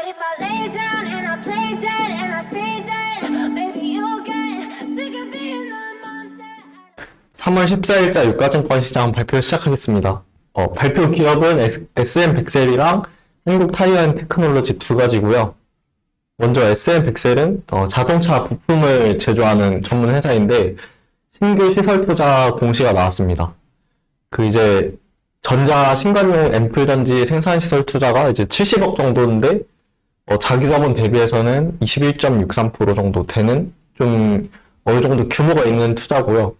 if I lay down and I play dead and I stay dead, maybe you'll get sick of being the monster. 3월 14일자 유가증권 시장 발표 시작하겠습니다. 발표 기업은 SM백셀이랑 한국타이어앤테크놀로지 두 가지고요. 먼저 SM백셀은 자동차 부품을 제조하는 전문 회사인데 신규 시설 투자 공시가 나왔습니다. 이제 전자 신관용 앰플 전지 생산 시설 투자가 이제 70억 정도인데 자기 자본 대비해서는 21.63% 정도 되는 좀 어느 정도 규모가 있는 투자고요.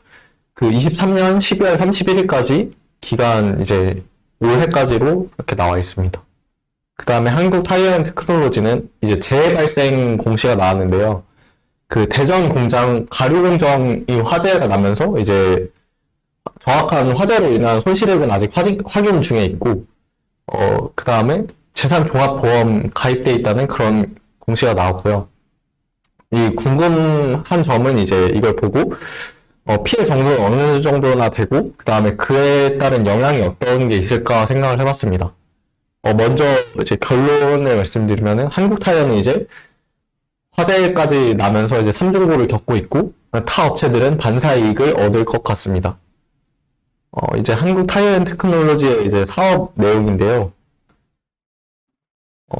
23년 12월 31일까지 기간 이제 올해까지로 이렇게 나와 있습니다. 그 다음에 한국타이어앤테크놀로지는 이제 재발생 공시가 나왔는데요. 대전 공장 가류 공정이 화재가 나면서 이제 정확한 화재로 인한 손실액은 아직 확인 중에 있고, 그 다음에 재산종합보험 가입돼 있다는 그런 공시가 나왔고요. 이 궁금한 점은 이제 이걸 보고 피해 정도는 어느 정도나 되고 그 다음에 그에 따른 영향이 어떤 게 있을까 생각을 해봤습니다. 먼저 이제 결론을 말씀드리면은 한국타이어는 이제 화재까지 나면서 이제 삼중고를 겪고 있고 타 업체들은 반사이익을 얻을 것 같습니다. 이제 한국타이어앤테크놀로지의 이제 사업 내용인데요.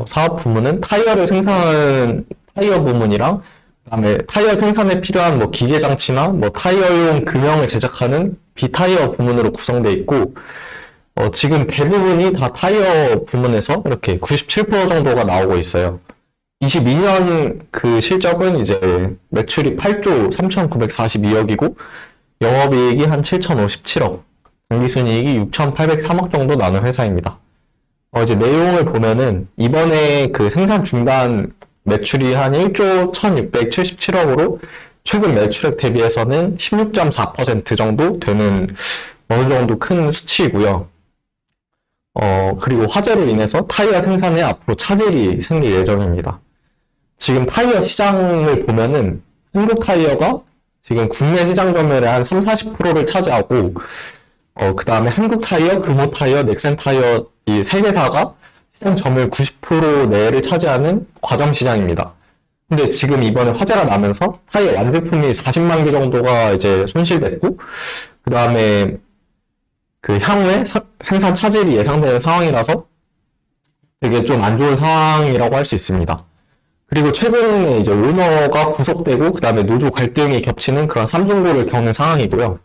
사업 부문은 타이어를 생산하는 타이어 부문이랑 그다음에 타이어 생산에 필요한 기계 장치나 타이어용 금형을 제작하는 비타이어 부문으로 구성되어 있고 지금 대부분이 다 타이어 부문에서 이렇게 97% 정도가 나오고 있어요. 22년 실적은 이제 매출이 8조 3,942억이고 영업이익이 한 7,057억, 당기순이익이 6,803억 정도 나는 회사입니다. 이제 내용을 보면은 이번에 생산 중단 매출이 한 1조 1,677억으로 최근 매출액 대비해서는 16.4% 정도 되는 어느 정도 큰 수치이고요. 그리고 화재로 인해서 타이어 생산에 앞으로 차질이 생길 예정입니다. 지금 타이어 시장을 보면은 한국 타이어가 지금 국내 시장 점유율의 한 30-40%를 차지하고 그 다음에 한국 타이어, 금호 타이어, 넥센 타이어 이 세 개사가 시장 점유율 90% 내를 차지하는 과점 시장입니다. 근데 지금 이번에 화재가 나면서 타이어 완제품이 40만 개 정도가 이제 손실됐고 그 다음에 향후에 생산 차질이 예상되는 상황이라서 되게 좀 안 좋은 상황이라고 할 수 있습니다. 그리고 최근에 이제 오너가 구속되고 그 다음에 노조 갈등이 겹치는 그런 삼중고를 겪는 상황이고요.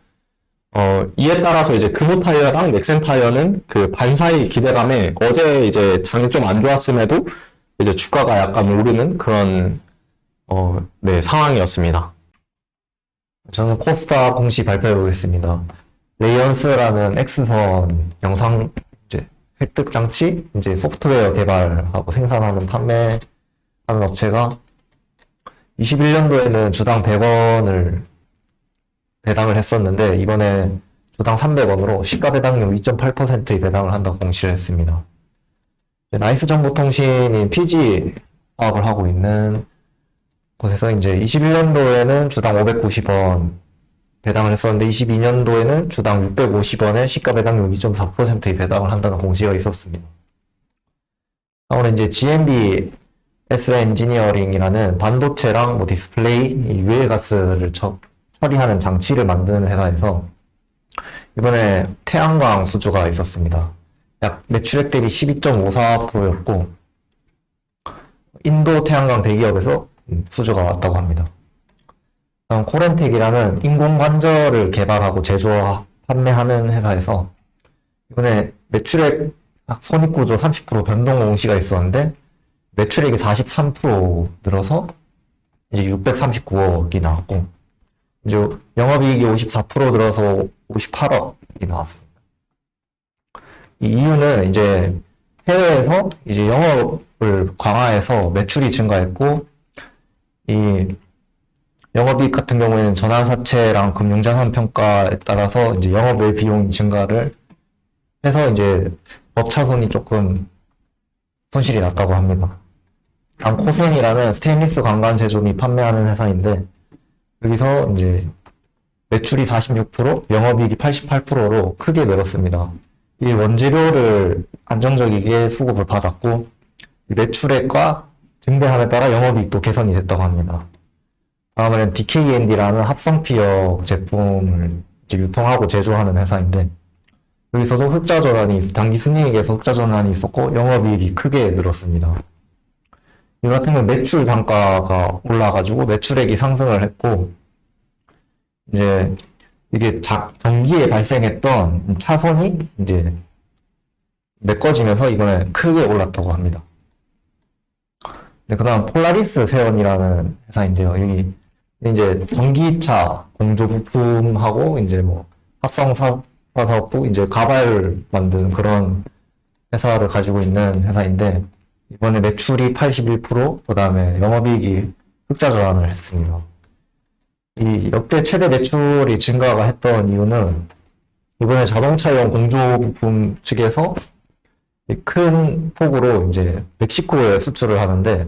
이에 따라서 이제 금호 타이어랑 넥센 타이어는 반사이 기대감에 어제 이제 장이 좀 안 좋았음에도 이제 주가가 약간 오르는 그런 네, 상황이었습니다. 저는 코스타 공시 발표해 보겠습니다. 레이언스라는 X선 영상 이제 획득 장치 이제 소프트웨어 개발하고 생산하는 판매하는 업체가 21년도에는 주당 100원을 배당을 했었는데 이번에 주당 300원으로 시가 배당률 2.8%의 배당을 한다고 공시를 했습니다. 나이스정보통신인 PG 사업을 하고 있는 곳에서 이제 21년도에는 주당 590원 배당을 했었는데 22년도에는 주당 650원에 시가 배당률 2.4%의 배당을 한다는 공시가 있었습니다. 오늘 이제 GMB S 엔지니어링이라는 반도체랑 디스플레이 유해가스를 처리하는 장치를 만드는 회사에서 이번에 태양광 수주가 있었습니다. 약 매출액 대비 12.54%였고 인도 태양광 대기업에서 수주가 왔다고 합니다. 다음 코렌텍이라는 인공관절을 개발하고 제조 판매하는 회사에서 이번에 매출액 손익구조 30% 변동 공시가 있었는데 매출액이 43% 늘어서 이제 639억이 나왔고 이제 영업이익이 54% 들어서 58억이 나왔습니다. 이 이유는 이제 해외에서 이제 영업을 강화해서 매출이 증가했고 이 영업이익 같은 경우에는 전환사채랑 금융자산 평가에 따라서 이제 영업외 비용 증가를 해서 이제 법차손이 조금 손실이 났다고 합니다. 다음 코센이라는 스테인리스 관관 제조 및 판매하는 회사인데 여기서 이제 매출이 46%, 영업이익이 88%로 크게 늘었습니다. 이 원재료를 안정적이게 수급을 받았고 매출액과 증대함에 따라 영업이익도 개선이 됐다고 합니다. 다음에는 DKND라는 합성피어 제품을 이제 유통하고 제조하는 회사인데 여기서도 흑자 전환이 당기 순이익에서 흑자 전환이 있었고 영업이익이 크게 늘었습니다. 이 같은 경우 매출 단가가 올라가지고 매출액이 상승을 했고 이제 이게 전기에 발생했던 차손이 이제 메꿔지면서 이번에 크게 올랐다고 합니다. 네, 그다음 폴라리스 세원이라는 회사인데요. 여기 이제 전기차 공조 부품하고 이제 뭐 합성 사업부 이제 가발을 만드는 그런 회사를 가지고 있는 회사인데 이번에 매출이 81%, 그다음에 영업이익이 흑자 전환을 했습니다. 이 역대 최대 매출이 증가가 했던 이유는 이번에 자동차용 공조 부품 측에서 큰 폭으로 이제 멕시코에 수출을 하는데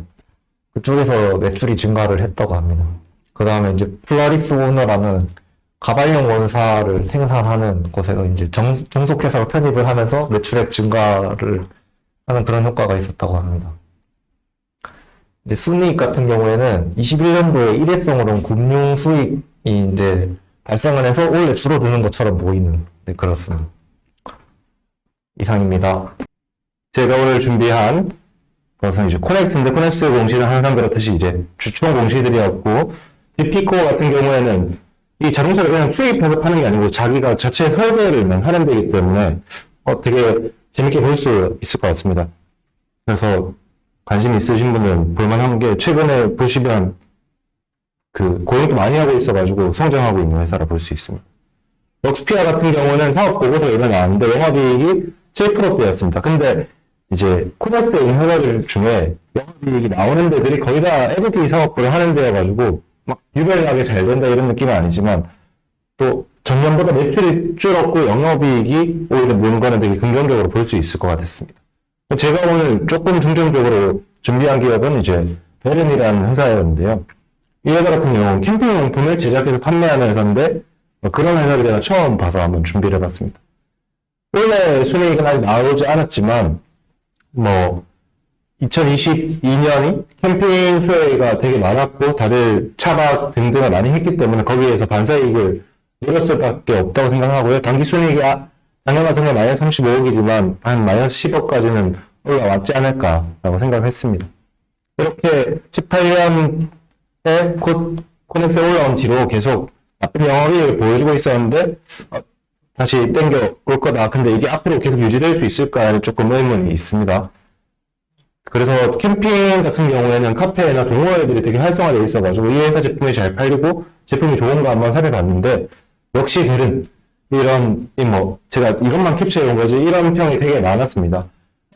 그쪽에서 매출이 증가를 했다고 합니다. 그 다음에 이제 폴라리스 오너라는 가발용 원사를 생산하는 곳에서 이제 종속회사로 편입을 하면서 매출액 증가를 하는 그런 효과가 있었다고 합니다. 이제 순이익 같은 경우에는 21년도에 일회성으로 금융 수익이 이제 발생을 해서 원래 줄어드는 것처럼 보이는, 네, 그렇습니다. 이상입니다. 제가 오늘 준비한 것은 이제 코넥스인데 코넥스 공시는 항상 그렇듯이 이제 주총 공시들이었고 디피코 같은 경우에는 이 자동차를 그냥 투입해서 파는 게 아니고 자기가 자체 설계를 하는 데이기 때문에 되게 재밌게 볼 수 있을 것 같습니다. 그래서 관심 있으신 분은 볼만한 게 최근에 보시면 그 고용도 많이 하고 있어가지고 성장하고 있는 회사라 볼 수 있습니다. 럭스피아 같은 경우는 사업 보고서가 이번에 나왔는데 영업이익이 7%대였습니다. 근데 이제 코넥스에 있는 회사들 중에 영업이익이 나오는 데들이 거의 다 에비티 사업부를 하는 데여가지고 막 유별나게 잘 된다 이런 느낌은 아니지만 또 전년보다 매출이 줄었고 영업이익이 오히려 는 거는 되게 긍정적으로 볼 수 있을 것 같았습니다. 제가 오늘 조금 중점적으로 준비한 기업은 이제 베른이라는 회사였는데요. 이 회사 같은 경우는 캠핑용품을 제작해서 판매하는 회사인데 그런 회사를 제가 처음 봐서 한번 준비를 해봤습니다. 원래 순이익은 아직 나오지 않았지만 2022년이 캠핑 수요가 되게 많았고 다들 차박 등등을 많이 했기 때문에 거기에서 반사이익을 이럴 수밖에 없다고 생각하고요. 당기 순이익이 작년 같은 경우 마이너스 35억이지만 한 마이너스 10억까지는 올라왔지 않을까라고 생각을 했습니다. 이렇게 18년에 코넥스에 올라온 뒤로 계속 나쁜 영업이익을 보여주고 있었는데 다시 땡겨 올 거다. 근데 이게 앞으로 계속 유지될 수 있을까에 조금 의문이 있습니다. 그래서 캠핑 같은 경우에는 카페나 동호회들이 되게 활성화되어 있어가지고 이 회사 제품이 잘 팔리고 제품이 좋은 거 한번 살펴봤는데 역시 베른 제가 이것만 캡처해 온 거지 이런 평이 되게 많았습니다.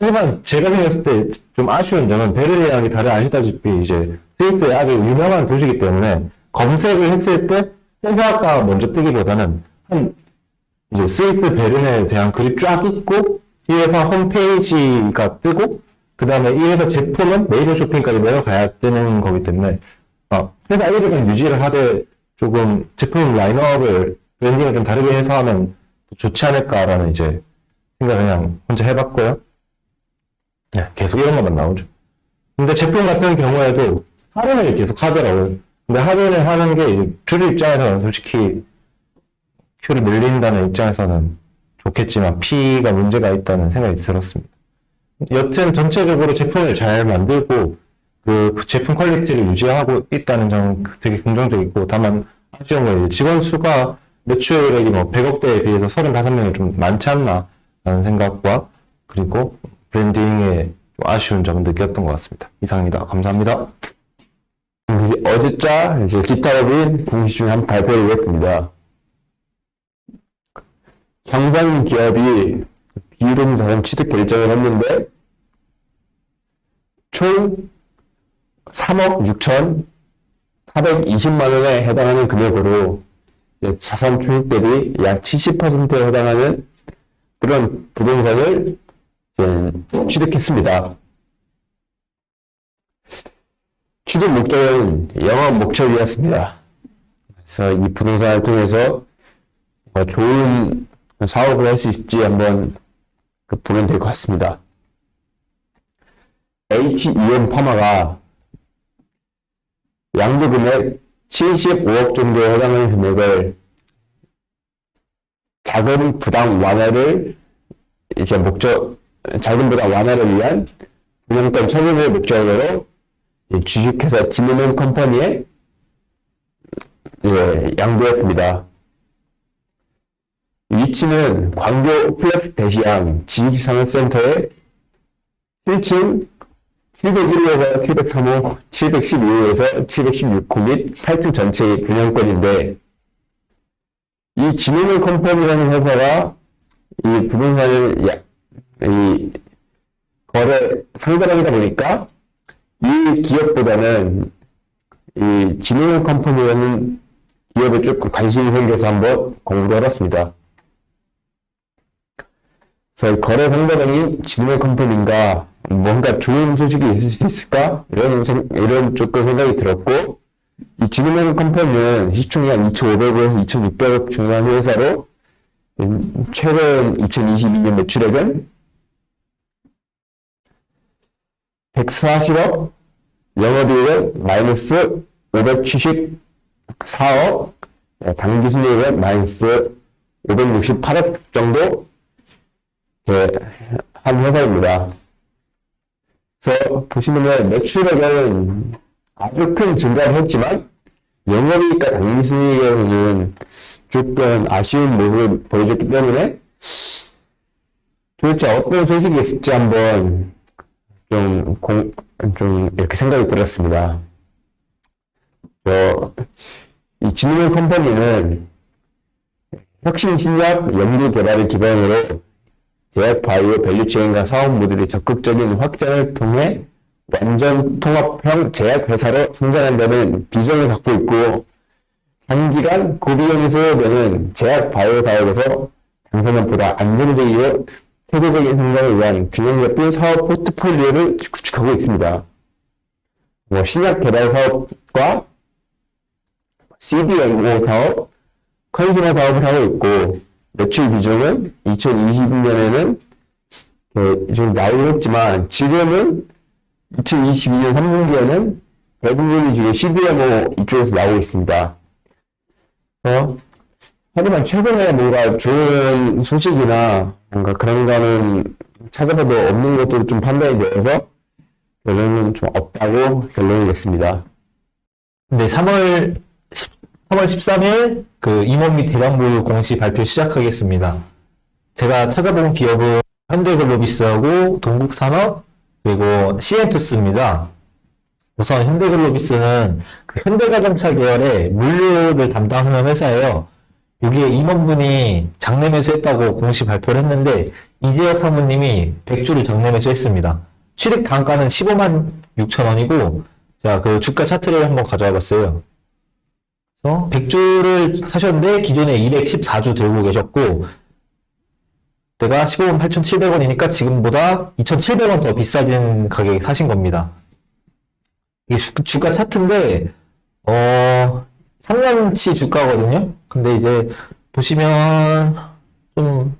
하지만 제가 생각했을 때 좀 아쉬운 점은 베른이라는 게 다들 아시다시피 이제 스위스의 아주 유명한 도시이기 때문에 검색을 했을 때 회사가 먼저 뜨기보다는 이제 스위스 베른에 대한 글이 쫙 있고 이 회사 홈페이지가 뜨고 그 다음에 이 회사 제품은 네이버 쇼핑까지 내려가야 되는 거기 때문에 회사 이름은 유지를 하되 조금 제품 라인업을 브랜딩을 좀 다르게 해서 하면 좋지 않을까라는 이제 생각을 그냥 혼자 해봤고요. 네, 계속 이런 것만 나오죠. 근데 제품 같은 경우에도 할인을 계속 하더라고요. 근데 할인을 하는 게 주류 입장에서는 솔직히 큐를 늘린다는 입장에서는 좋겠지만 P가 문제가 있다는 생각이 들었습니다. 여튼 전체적으로 제품을 잘 만들고 그 제품 퀄리티를 유지하고 있다는 점은 되게 긍정적이고 다만 아쉬운 건 직원 수가 매출액이 100억대에 비해서 35명이 좀 많지 않나 라는 생각과 그리고 브랜딩에 좀 아쉬운 점을 느꼈던 것 같습니다. 이상입니다. 감사합니다. 어제자 이제 기타업인 공시 중에 한 발표를 했습니다. 경상 기업이 비율음 자산 취득 결정을 했는데 총 3억 6,420만 원에 해당하는 금액으로 자산 총액 대비 약 70%에 해당하는 그런 부동산을 취득했습니다. 취득 목적은 영업 목적이었습니다. 그래서 이 부동산을 통해서 좋은 사업을 할 수 있을지 한번 보면 될 것 같습니다. HEM 파마가 양도 금액 75억 정도에 해당하는 금액을 자금 부담 완화를 자금 부담 완화를 위한 분양권 처분을 목적으로 주식회사 지니맨 컴퍼니에 양도했습니다. 위치는 광교 플렉스 대시양 지식산업센터의 1층 701호에서 703호, 712호에서 716호 및 8층 전체의 분양권인데, 이 지니맨 컴퍼니라는 회사가 이 부동산을 이 거래 상대방이다 보니까 이 기업보다는 이 지니맨 컴퍼니라는 기업에 조금 관심이 생겨서 한번 공부를 해봤습니다. 그래서 거래 상대방이 지니맨 컴퍼니인가 뭔가 좋은 소식이 있을 수 있을까? 이런 조금 생각이 들었고, 이 지니맨 컴퍼니는 시총이 한 2,500억, 2,600억 정도 하는 회사로, 최근 2022년 매출액은 140억, 영업이익은 마이너스 574억, 당기순이익은 마이너스 568억 정도 한 회사입니다. 그래서 보시면은 매출액은 아주 큰 증가를 했지만 영업이익과 당기순이익에는 조금 아쉬운 모습을 보여줬기 때문에 도대체 어떤 소식이 있을지 한번 좀 이렇게 생각이 들었습니다. 이 지니맨 컴퍼니는 혁신 신약 연구 개발을 기반으로 제약 바이오 밸류체인과 사업 모델의 적극적인 확장을 통해 완전 통합형 제약 회사로 성장한다는 비전을 갖고 있고, 장기간 고비용이 소요되는 제약 바이오 사업에서 당사자보다 안정적이고 세계적인 성장을 위한 균형 잡힌 사업 포트폴리오를 구축하고 있습니다. 신약 개발 사업과 CDMO 사업, 컨슈머 사업을 하고 있고, 매출 비중은 2020년에는 좀 나오긴 했지만, 지금은 2022년 3분기에는 대부분이 지금 CDMO 이쪽에서 나오고 있습니다. 하지만 최근에 뭔가 좋은 소식이나 뭔가 그런 거는 찾아봐도 없는 것도 좀 판단이 되어서 결론은 좀 없다고 결론이 냈습니다. 네, 3월 13일 그 임원 및 대방부 공시 발표 시작하겠습니다. 제가 찾아본 기업은 현대글로비스하고 동국산업 그리고 CN투스입니다. 우선 현대글로비스는 그 현대자동차 계열의 물류를 담당하는 회사예요. 여기에 임원분이 장내 매수했다고 공시 발표를 했는데 이재혁 사모님이 100주를 장내 매수했습니다. 취득 단가는 15만 6천 원이고, 자, 그 주가 차트를 한번 가져와 봤어요. 100주를 사셨는데 기존에 214주 들고 계셨고, 내가 15만 8,700원이니까 지금보다 2,700원 더 비싸진 가격에 사신 겁니다. 이게 주가 차트인데 3년치 주가거든요. 근데 이제 보시면 좀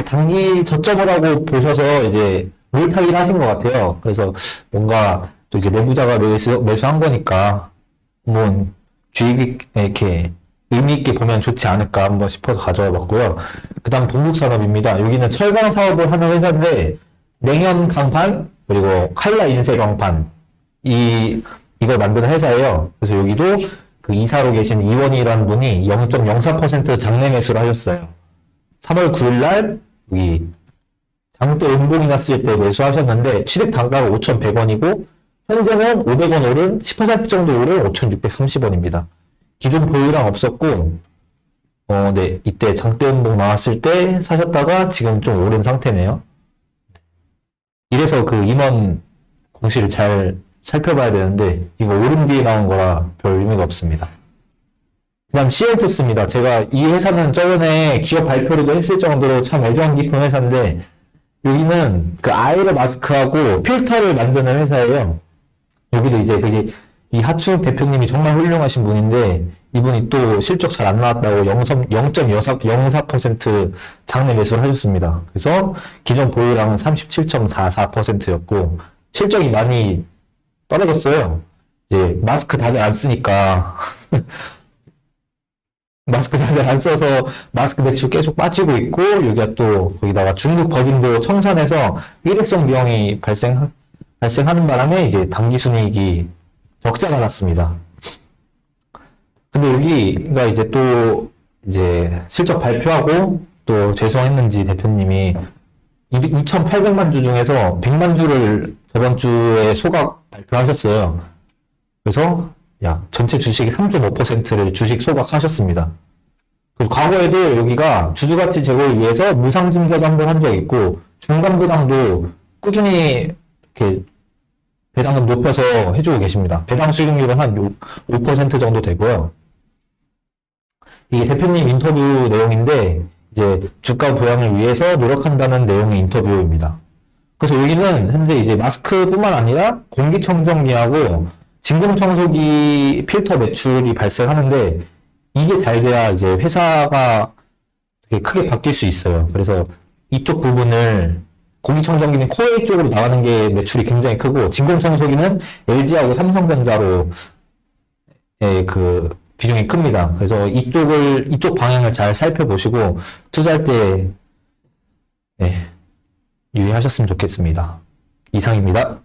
단기 저점을 하고 보셔서 이제 물타기를 하신 것 같아요. 그래서 뭔가 또 이제 내부자가 매수한 거니까 뭐 주익 이렇게 의미 있게 보면 좋지 않을까 한번 싶어서 가져와 봤고요. 그 다음 동국산업입니다. 여기는 철강 사업을 하는 회사인데 냉연 강판 그리고 칼라 인쇄 강판 이걸 만드는 회사예요. 그래서 여기도 그 이사로 계신 이원희라는 분이 0.04% 장내 매수를 하셨어요. 3월 9일 날 여기 장대 음봉이 났을 때 매수하셨는데 취득 단가가 5,100원이고 현재는 500원 오른 10% 정도 오른 5,630원입니다. 기존 보유량 없었고 네, 이때 장대 음봉 나왔을 때 사셨다가 지금 좀 오른 상태네요. 이래서 그 임원 공시를 잘 살펴봐야 되는데 이거 오른 뒤에 나온 거라 별 의미가 없습니다. 그 다음 CN투스입니다. 제가 이 회사는 저번에 기업 발표를 했을 정도로 참 애정 깊은 회사인데 여기는 그 아이러 마스크하고 필터를 만드는 회사예요. 여기도 이제 이 하충 대표님이 정말 훌륭하신 분인데 이분이 또 실적 잘 안 나왔다고 0.04% 장내 매수를 하셨습니다. 그래서 기존 보유량은 37.44%였고 실적이 많이 떨어졌어요. 이제 마스크 다들 안 쓰니까 마스크 다들 안 써서 마스크 매출 계속 빠지고 있고, 여기가 또 거기다가 중국 법인도 청산해서 일회성 비용이 발생하는 바람에 이제 당기순이익이 적자가 났습니다. 근데 여기가 이제 또 이제 실적 발표하고 또 죄송했는지 대표님이 2,800만 주 중에서 100만 주를 저번 주에 소각 발표하셨어요. 그래서 전체 주식이 3.5%를 주식 소각하셨습니다. 그리고 과거에도 여기가 주주가치 제고를 위해서 무상증자도 한 번 한 적이 있고, 중간배당도 꾸준히 이렇게 배당을 높여서 해주고 계십니다. 배당 수익률은 한 5% 정도 되고요. 이게 대표님 인터뷰 내용인데, 이제 주가 부양을 위해서 노력한다는 내용의 인터뷰입니다. 그래서 여기는 현재 이제 마스크뿐만 아니라 공기청정기하고 진공청소기 필터 매출이 발생하는데, 이게 잘 돼야 이제 회사가 되게 크게 바뀔 수 있어요. 그래서 이쪽 부분을 공기청정기는 코웨이 쪽으로 나가는 게 매출이 굉장히 크고, 진공청소기는 LG하고 삼성전자로 그 비중이 큽니다. 그래서 이쪽 방향을 잘 살펴보시고 투자할 때 유의하셨으면 좋겠습니다. 이상입니다.